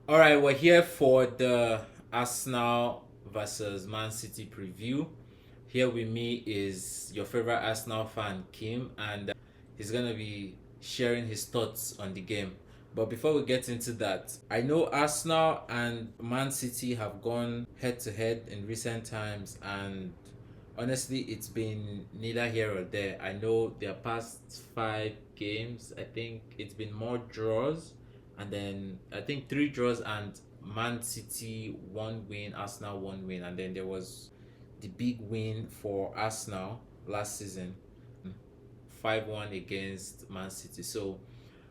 All right, we're here for the Arsenal versus Man City preview. Here with me is your favorite Arsenal fan, Kim, and he's gonna be sharing his thoughts on the game. But before we get into that, I know Arsenal and Man City have gone head to head in recent times, and honestly, it's been neither here or there. I know their past five games, I think it's been more draws, and then I think three draws and Man City one win, Arsenal one win, and then there was the big win for Arsenal last season, 5-1 against Man City. So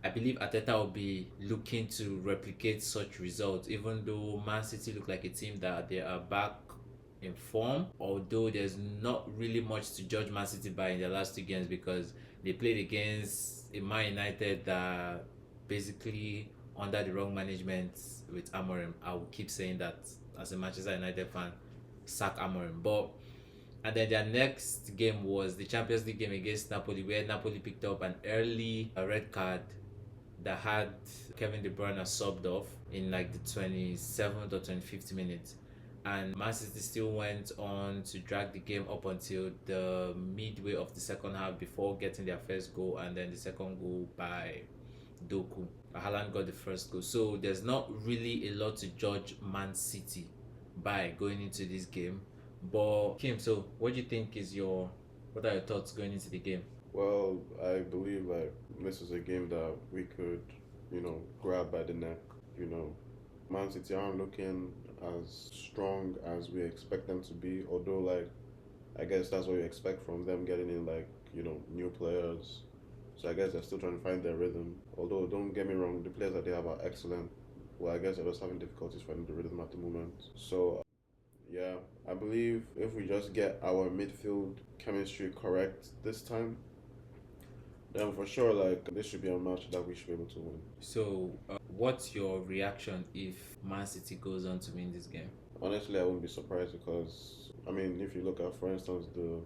I believe Arteta will be looking to replicate such results, even though Man City look like a team that they are back in form. Although there's not really much to judge Man City by in their last two games because they played against a Man United that basically under the wrong management with Amorim. I will keep saying that as a Manchester United fan, sack Amorim. But and then their next game was the Champions League game against Napoli, where Napoli picked up an early red card that had Kevin De Bruyne subbed off in like the 27th or 25th minute. And Man City still went on to drag the game up until the midway of the second half before getting their first goal, and then the second goal by Doku. Haaland got the first goal. So there's not really a lot to judge Man City by going into this game. But Kim, so what do you think is your what are your thoughts going into the game? Well, I believe like this is a game that we could, grab by the neck. You know, Man City aren't looking as strong as we expect them to be. Although, like, I guess that's what you expect from them getting in, like, new players. So I guess they're still trying to find their rhythm. Although, don't get me wrong, the players that they have are excellent. Well, I guess they're just having difficulties finding the rhythm at the moment. So yeah, I believe if we just get our midfield chemistry correct this time, then for sure, like this should be a match that we should be able to win. So, what's your reaction if Man City goes on to win this game? Honestly, I wouldn't be surprised because I mean, if you look at, for instance, the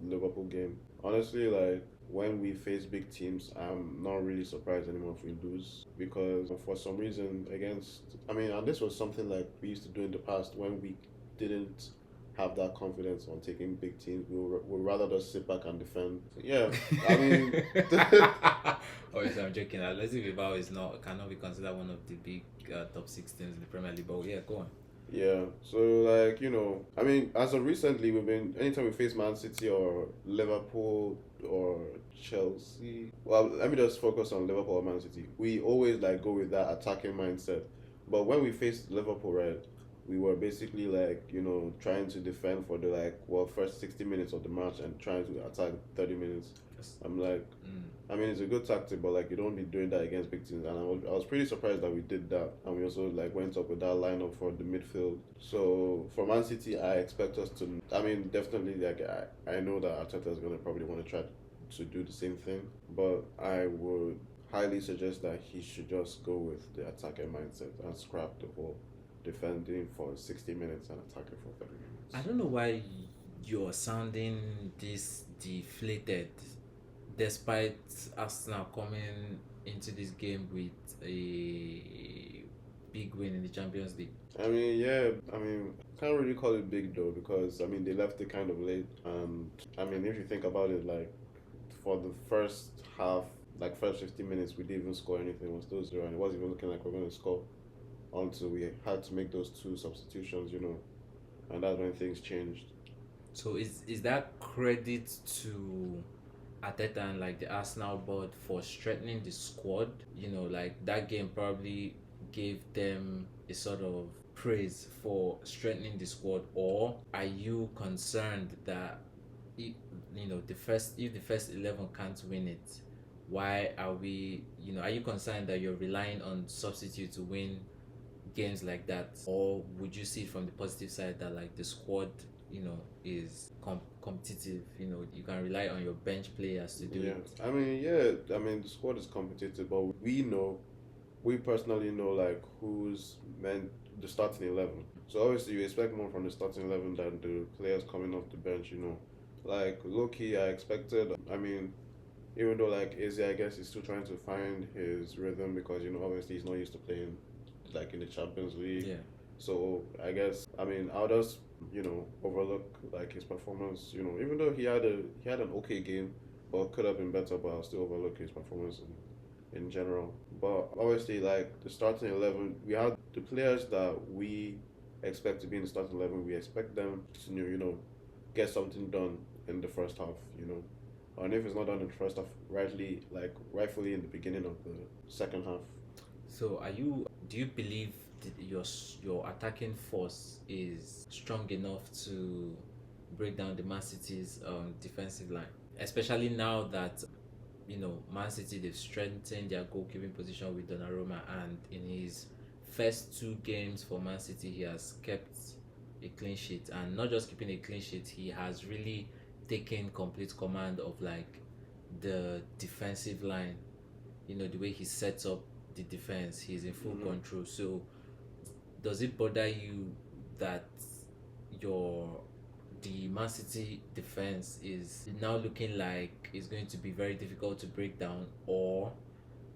Liverpool game, honestly, like when we face big teams, I'm not really surprised anymore if we lose because for some reason against, I mean, and this was something like we used to do in the past when we didn't have that confidence on taking big teams. We'll rather just sit back and defend. Yeah, I mean, Obviously, I'm joking. Atletico Bilbao is not cannot be considered one of the big top six teams in the Premier League. But yeah, go on. yeah, so like I mean, as of recently, we've been anytime we face Man City or Liverpool or Chelsea. Well, let me just focus on Liverpool or Man City. We always like go with that attacking mindset, but when we faced Liverpool, right, we were basically like trying to defend for the first 60 minutes of the match and trying to attack 30 minutes. Yes. I'm like, Mm. I mean, it's a good tactic, but like you don't be doing that against big teams. And I was pretty surprised that we did that, and we also like went up with that lineup for the midfield. So for Man City, I expect us to. I mean, definitely, like I know that Arteta is gonna probably want to try to do the same thing, but I would highly suggest that he should just go with the attacking mindset and scrap the whole defending for 60 minutes and attacking for 30 I minutes. don't know why you're sounding this deflated, despite Arsenal coming into this game with a big win in the Champions League. I mean, yeah, I mean, can't really call it big though because I mean they left it kind of late, and I mean if you think about it, like for the first half, like first 15 minutes, we didn't even score anything. It was still 0, and it wasn't even looking like we are going to score until we had to make those two substitutions, and that's when things changed. So is that credit to Arteta and like the Arsenal board for strengthening the squad? Like that game probably gave them a sort of praise for strengthening the squad, or are you concerned that if, the first if the first 11 can't win it, why are we? Are you concerned that you're relying on substitute to win games like that, or would you see it from the positive side that like the squad is competitive, you can rely on your bench players to do Yeah, it. I mean, yeah, I mean the squad is competitive, but we personally know like who's meant the starting 11. So obviously you expect more from the starting 11 than the players coming off the bench. Like low key, I expected. I mean, even though like Izzy, I guess he's still trying to find his rhythm because obviously he's not used to playing like in the Champions League. Yeah. So I guess I mean I'll just overlook like his performance. Even though he had an okay game, but could have been better. But I'll still overlook his performance in general. But obviously, like the starting 11, we have the players that we expect to be in the starting 11. We expect them to get something done in the first half. And if it's not done in the first half, rightfully in the beginning of the second half. So do you believe your attacking force is strong enough to break down the Man City's defensive line, especially now that Man City, they've strengthened their goalkeeping position with Donnarumma, and in his first two games for Man City, he has kept a clean sheet, and not just keeping a clean sheet, he has really taken complete command of like the defensive line. The way he sets up the defense, he's in full control. So, does it bother you that your the Man City defense is now looking like it's going to be very difficult to break down, or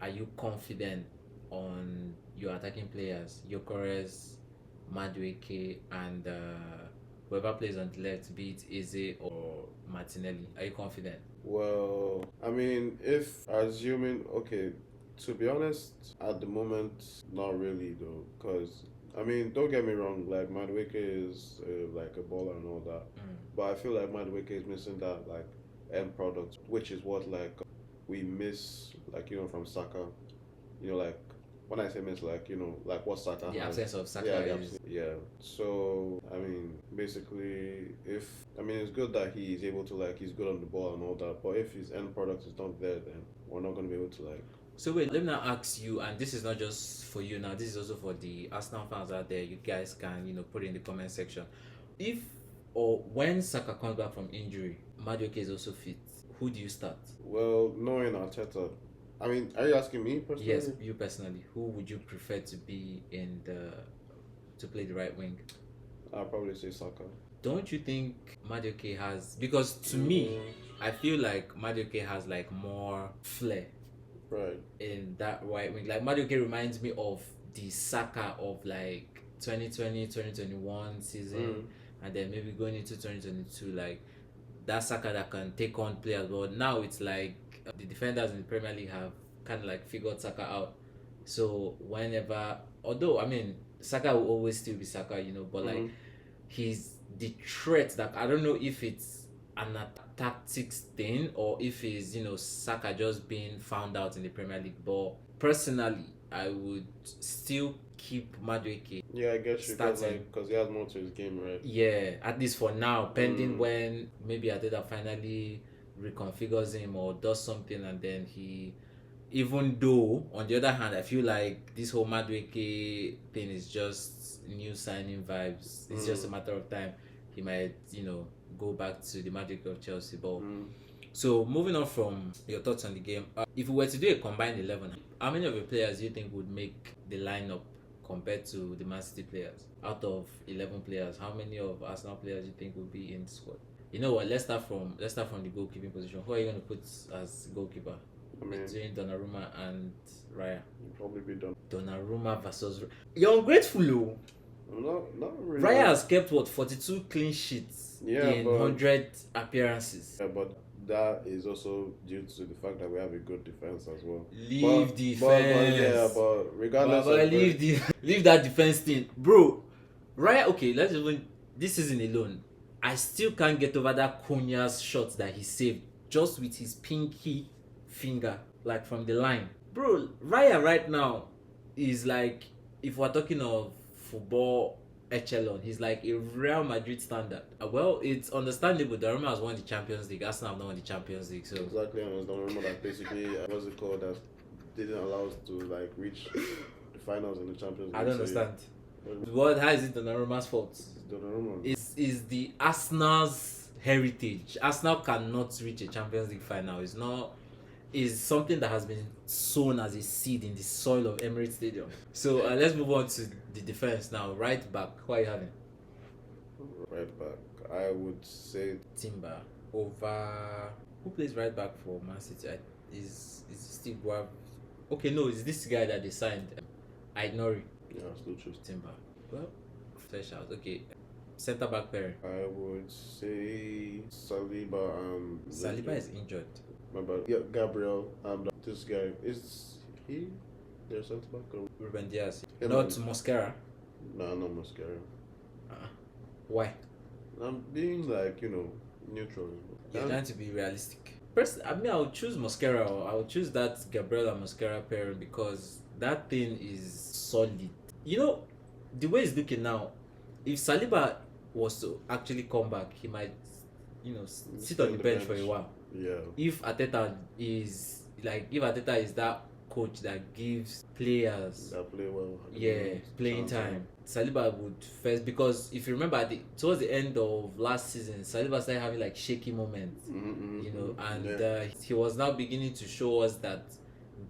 are you confident on your attacking players, Gyökeres, Madueke, and whoever plays on the left, be it Eze or Martinelli? Are you confident? Well, I mean, if assuming, okay, to be honest, at the moment, not really though, because I mean, don't get me wrong, like Madueke is like a baller and all that, but I feel like Madueke is missing that like end product, which is what like we miss, like from Saka, like when I say miss, like like what Saka The has. absence of Saka Yeah, is. yeah. So I mean, basically, if I mean, it's good that he's able to like he's good on the ball and all that, but if his end product is not there, then we're not gonna be able to like. So wait, let me now ask you, and this is not just for you now, this is also for the Arsenal fans out there. You guys can, put it in the comment section. If or when Saka comes back from injury, Madueke is also fit, who do you start? Well, knowing Arteta, I mean, are you asking me personally? Yes, you personally. Who would you prefer to be to play the right wing? I'll probably say Saka. Don't you think Madueke has, because to me, I feel like Madueke has like more flair Right. in that right wing. Like Madueke reminds me of the Saka of like 2020, 2021 season, and then maybe going into 2022, like that Saka that can take on players. But now it's like the defenders in the Premier League have kind of like figured Saka out. So whenever, although I mean Saka will always still be Saka, but like he's the threat that I don't know if it's an tactics thing or if it's Saka just being found out in the Premier League. But personally, I would still keep Madueke. Yeah, I get you. Starting. Because he has more to his game, right? Yeah, at least for now, pending when maybe Arteta finally reconfigures him or does something, and then he. Even though, on the other hand, I feel like this whole Madueke thing is just new signing vibes. It's just a matter of time. He might, go back to the Madueke of Chelsea. But so moving on from your thoughts on the game, if we were to do a combined 11, how many of your players do you think would make the lineup compared to the Man City players? Out of 11 players, how many of Arsenal players do you think would be in the squad? You know what? Let's start from the goalkeeping position. Who are you going to put as goalkeeper? Between Donnarumma and Raya. You'll probably be done. Donnarumma versus. You're ungrateful, though. Not really. Raya has kept 42 clean sheets in 100 appearances. Yeah, but that is also due to the fact that we have a good defense as well. Defense. But regardless leave that defense thing, bro. Raya, okay, this season alone, I still can't get over that Cunha's shot that he saved just with his pinky finger, like from the line. Bro, Raya right now is like, if we're talking of football echelon, he's like a Real Madrid standard. Well, it's understandable. Donnarumma has won the Champions League. Arsenal have not won the Champions League. So exactly, and it's Donnarumma that basically what's it called, that didn't allow us to like reach the finals in the Champions League. I don't understand. How is it Donnarumma's fault? It's Donnarumma. Is the Arsenal's heritage. Arsenal cannot reach a Champions League final. It's not. Is something that has been sown as a seed in the soil of Emirates Stadium. So let's move on to the defense now. Right back, who are you having? Right back, I would say Timber over. Who plays right back for Man City? Is Steve Guav? Okay, no, it's this guy that they signed. Aït-Nouri. Yeah, I still choose. Timber. Well, flesh out. Okay. Centre back pairing. I would say Saliba and Saliba is injured. my bad. Yeah, Gabriel and this guy is he their centre back or Ruben Diaz. yeah, Not man. Mosquera. Nah, not Mascara. Why? I'm being like neutral. You're And trying to be realistic. First, I mean, I would choose Mosquera. I would choose that Gabriel and Mosquera pairing because that thing is solid. You know, the way it's looking now, if Saliba was to actually come back, he might, sit stay on the bench for a while. Yeah. If Arteta is that coach that gives players That play well. playing time, Saliba would first, because if you remember towards the end of last season, Saliba started having like shaky moments, and he was now beginning to show us that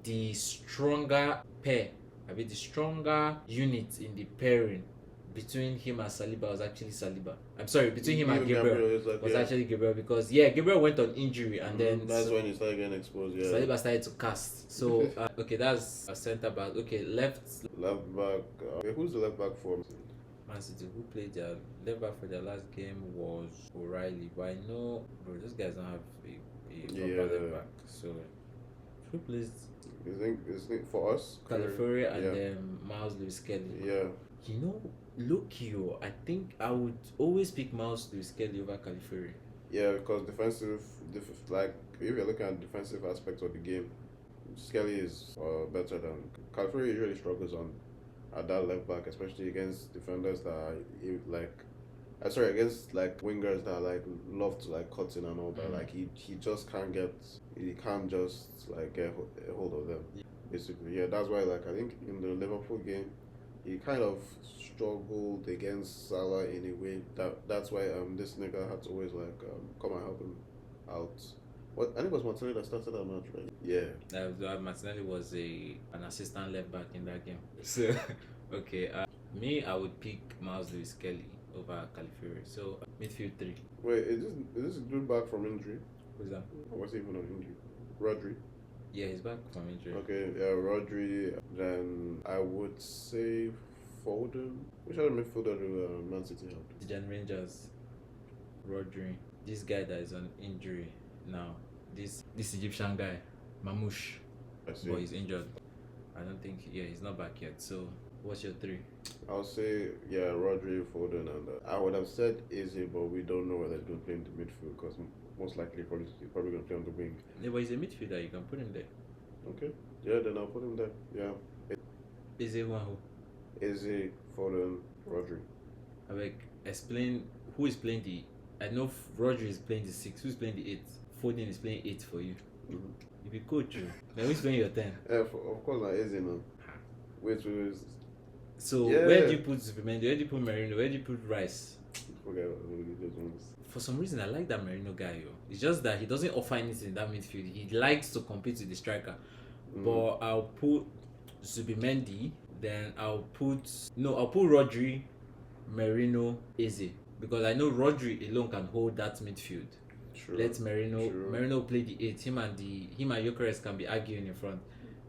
the stronger pair, the stronger unit in the pairing between him and Saliba was actually Saliba. I'm sorry, between him and Gabriel was actually Gabriel, because Gabriel went on injury and then that's when he started getting exposed. Yeah, Saliba started to cast. So okay, that's a centre back. Okay, left back. Who's the left back for Man City, who played their left back for their last game was O'Reilly, but I know, bro, those guys don't have a proper left back. So who plays? Is it for us? Calafiori and then Miles Lewis Kelly. Yeah. Lokio, I think I would always pick Miles Lewis Kelly over Calafiori. Yeah, because like if you're looking at defensive aspects of the game, Skelly is better than Calafiori. Usually struggles at that left back, especially against defenders that are against like wingers that like love to like cut in and all that. Like he just can't just like get a hold of them. Yeah. Basically, yeah, that's why like I think in the Liverpool game, he kind of struggled against Salah in a way that's why this nigga had to always like come and help him out. What I think it was Martinelli that started that match, right? Yeah. Martinelli was an assistant left back in that game. So okay, me, I would pick Miles Lewis Kelly over Calafiori. So midfield three. Wait, is this a dude back from injury? Who's that? Or was he even on injury? Rodri. Yeah, he's back from injury. Okay, yeah, Rodri. Then I would say Foden. Which other midfielder do Man City have? Jan Rangers, Rodri. This guy that is on injury now. This Egyptian guy, Mamouche. I see. But he's injured. I don't think. He's not back yet. So what's your three? I'll say Rodri, Foden, and I would have said Izzy, but we don't know whether he's going to play in the midfield because most likely he's probably going to play on the wing. Yeah, but he's a midfielder. You can put him there. Okay. Yeah, then I'll put him there. Yeah. Izzy who? Izzy, Foden, Rodri. I beg, explain who is playing the. I know Rodri is playing the 6. Who's playing the 8? Foden is playing 8 for you. You be coach. Then who's playing your 10? Of course, not Izzy now. Wait. So where do you put Zubimendi? Where do you put Merino? Where do you put Rice? Forget those ones. For some reason, I like that Merino guy. It's just that he doesn't offer anything in that midfield. He likes to compete with the striker. But I'll put Zubimendi. Then I'll put Rodri, Merino, Eze, because I know Rodri alone can hold that midfield. True. Let Merino play the 8. Him and Gyökeres can be arguing in front.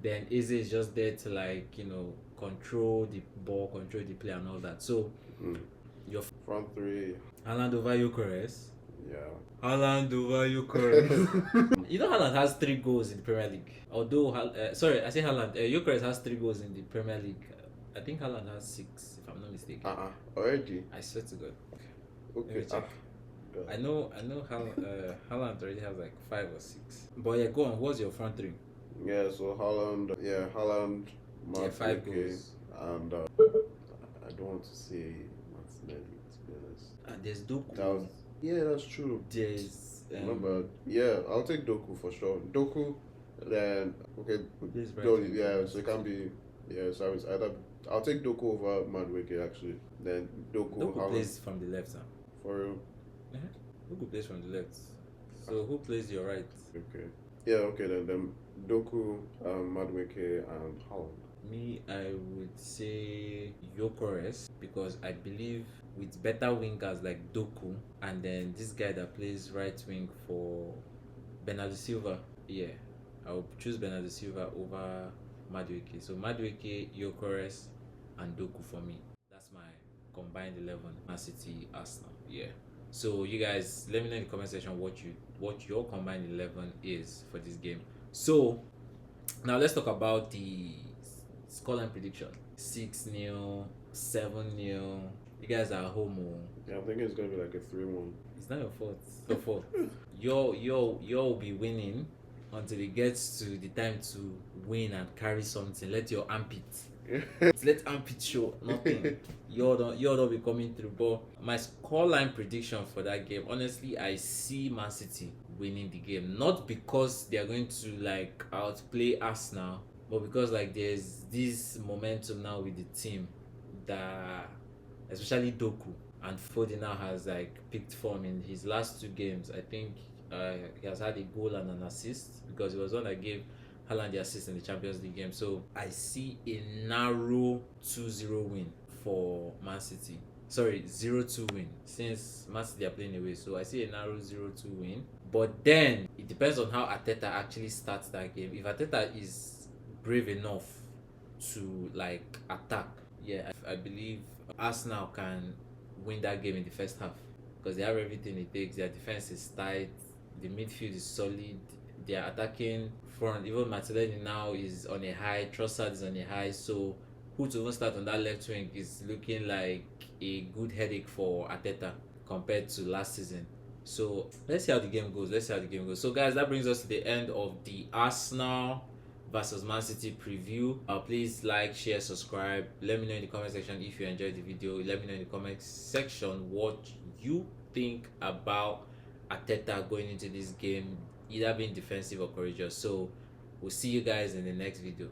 Then Eze is just there to control the ball, control the play and all that. So your front three. Haaland over Gyökeres. Yeah. Haaland over Gyökeres. You know Haaland has 3 goals in the Premier League. Although, I say Haaland. Gyökeres has 3 goals in the Premier League. I think Haaland has 6, if I'm not mistaken. Already? I swear to God. Okay. I know Haaland already has like 5 or 6. But yeah, go on. What's your front 3? Yeah, so Haaland, Mark 5 goals. And I don't want to say Martinelli, to be honest. There's Doku. That's true. There's remember, I'll take Doku for sure. Doku, then so it can be so I was either I'll take Doku over Madueke actually. Then Doku plays from the left, sir. For real? Doku plays from the left. So who plays your right? Okay. Yeah, okay then Doku, Madueke and Haaland. Me, I would say Gyökeres, because I believe with better wingers like Doku and then this guy that plays right wing for Bernardo Silva, I will choose Bernardo Silva over Madueke. So Madueke, Gyökeres, and Doku for me. That's my combined 11. Man City, Arsenal. Yeah. So you guys, let me know in the comment section what your combined 11 is for this game. So now let's talk about the scoreline prediction. 6-0, 7-0. You guys are home. Yeah, I think it's gonna be like a 3-1. It's not your fault. It's your fault. You'll be winning until it gets to the time to win and carry something. Let your armpit let armpit show nothing. You'll be coming through. But my scoreline prediction for that game, honestly, I see Man City winning the game. Not because they are going to like outplay Arsenal, but because like there's this momentum now with the team that, especially Doku and Foden now has like picked form in his last 2 games. I think he has had a goal and an assist because he was one that gave Haaland the assist in the Champions League game. So I see a narrow 2-0 win for Man City. Sorry, 0-2 win since Man City are playing away. So I see a narrow 0-2 win. But then it depends on how Arteta actually starts that game. If Arteta is brave enough to like attack, yeah, I believe Arsenal can win that game in the first half because they have everything it takes. Their defense is tight, the midfield is solid, they are attacking front. Even Martinelli now is on a high, Trossard is on a high. So who to even start on that left wing is looking like a good headache for Arteta compared to last season. So let's see how the game goes. So guys, that brings us to the end of the Arsenal versus Man City preview. Please like, share, subscribe. Let me know in the comment section if you enjoyed the video. Let me know in the comment section what you think about Arteta going into this game, either being defensive or courageous. So we'll see you guys in the next video.